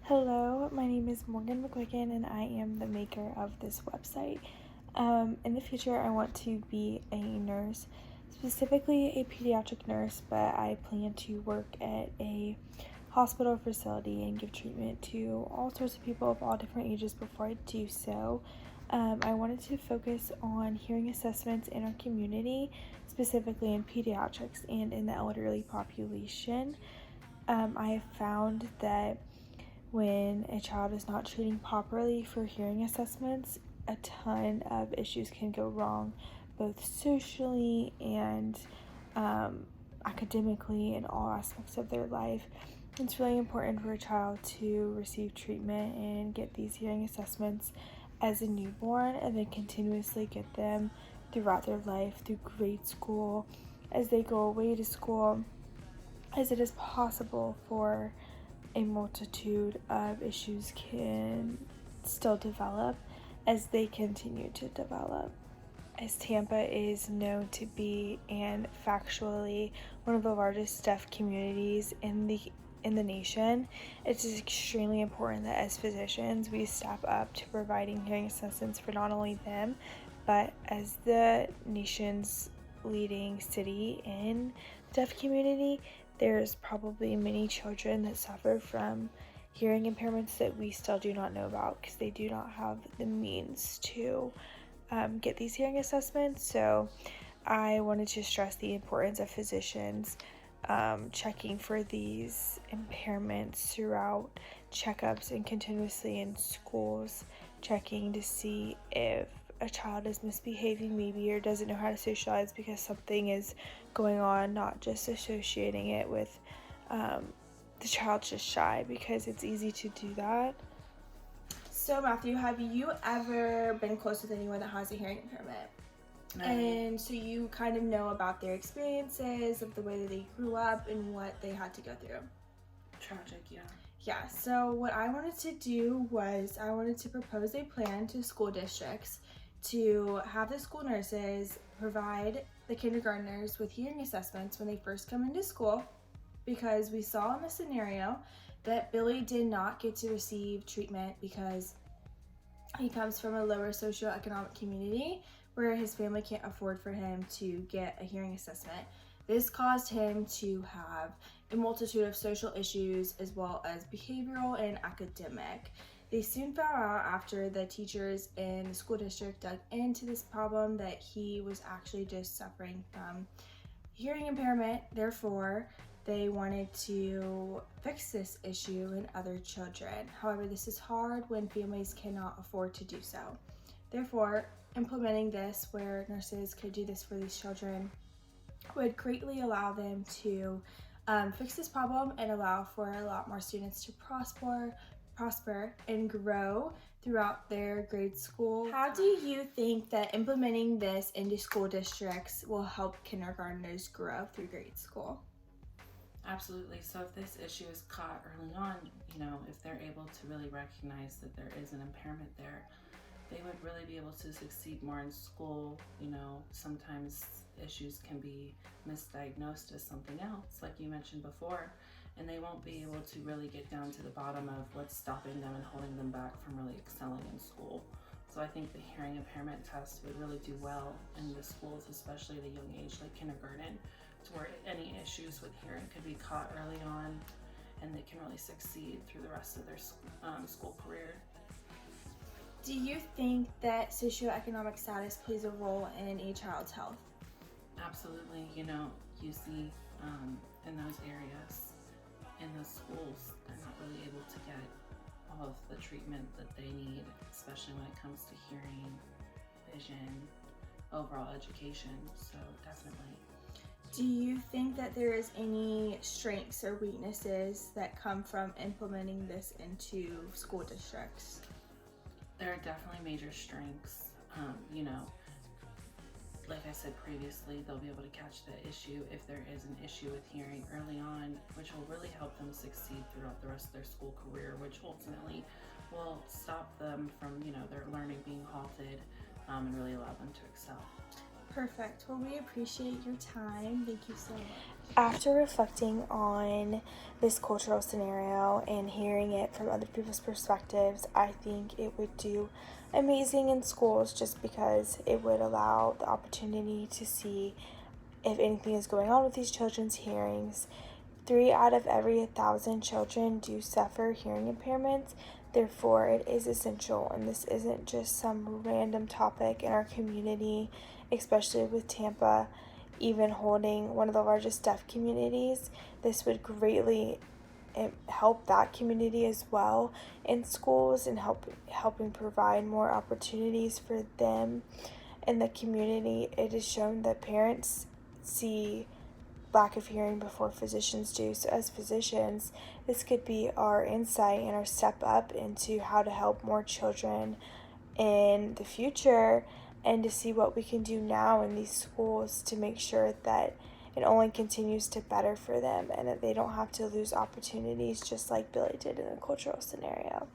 Hello, my name is Morgan McQuicken and I am the maker of this website. In the future, I want to be a nurse, specifically a pediatric nurse, but I plan to work at a hospital facility and give treatment to all sorts of people of all different ages before I do so. I wanted to focus on hearing assessments in our community, specifically in pediatrics and in the elderly population. I have found that when a child is not treating properly for hearing assessments, a ton of issues can go wrong, both socially and academically in all aspects of their life. It's really important for a child to receive treatment and get these hearing assessments as a newborn and then continuously get them throughout their life, through grade school, as they go away to school, as it is possible for a multitude of issues can still develop as they continue to develop. As Tampa is known to be, and factually, one of the largest deaf communities in the nation, it's extremely important that as physicians we step up to providing hearing assistance for not only them, but as the nation's leading city in the deaf community, there's probably many children that suffer from hearing impairments that we still do not know about because they do not have the means to get these hearing assessments. So I wanted to stress the importance of physicians checking for these impairments throughout checkups and continuously in schools, checking to see if a child is misbehaving maybe or doesn't know how to socialize because something is going on, not just associating it with the child's just shy, because it's easy to do that. So Matthew, have you ever been close with anyone that has a hearing impairment? No. And so you kind of know about their experiences, of the way that they grew up and what they had to go through. Tragic, yeah. Yeah, so what I wanted to do was I wanted to propose a plan to school districts to have the school nurses provide the kindergartners with hearing assessments when they first come into school, because we saw in the scenario that Billy did not get to receive treatment because he comes from a lower socioeconomic community where his family can't afford for him to get a hearing assessment. This caused him to have a multitude of social issues as well as behavioral and academic. They soon found out, after the teachers in the school district dug into this problem, that he was actually just suffering from hearing impairment. Therefore, they wanted to fix this issue in other children. However, this is hard when families cannot afford to do so. Therefore, implementing this where nurses could do this for these children would greatly allow them to fix this problem and allow for a lot more students to prosper and grow throughout their grade school. How do you think that implementing this into school districts will help kindergartners grow through grade school? Absolutely. So if this issue is caught early on, if they're able to really recognize that there is an impairment there, they would really be able to succeed more in school. Sometimes issues can be misdiagnosed as something else, like you mentioned before, and they won't be able to really get down to the bottom of what's stopping them and holding them back from really excelling in school. So I think the hearing impairment test would really do well in the schools, especially at a young age like kindergarten, to where any issues with hearing could be caught early on and they can really succeed through the rest of their school career. Do you think that socioeconomic status plays a role in a child's health? Absolutely. You see in those areas, in those schools, they're not really able to get all of the treatment that they need, especially when it comes to hearing, vision, overall education. So definitely. Do you think that there is any strengths or weaknesses that come from implementing this into school districts? There are definitely major strengths. Like I said previously, they'll be able to catch the issue if there is an issue with hearing early on, which will really help them succeed throughout the rest of their school career, which ultimately will stop them from, their learning being halted, and really allow them to excel. Perfect. Well, we appreciate your time. Thank you so much. After reflecting on this cultural scenario and hearing it from other people's perspectives, I think it would do amazing in schools just because it would allow the opportunity to see if anything is going on with these children's hearings. 3 out of every 1,000 children do suffer hearing impairments. Therefore, it is essential, and this isn't just some random topic in our community, especially with Tampa even holding one of the largest deaf communities. This would greatly help that community as well in schools and helping provide more opportunities for them in the community. It is shown that parents see lack of hearing before physicians do. So as physicians, this could be our insight and our step up into how to help more children in the future, and to see what we can do now in these schools to make sure that it only continues to better for them and that they don't have to lose opportunities just like Billy did in the cultural scenario.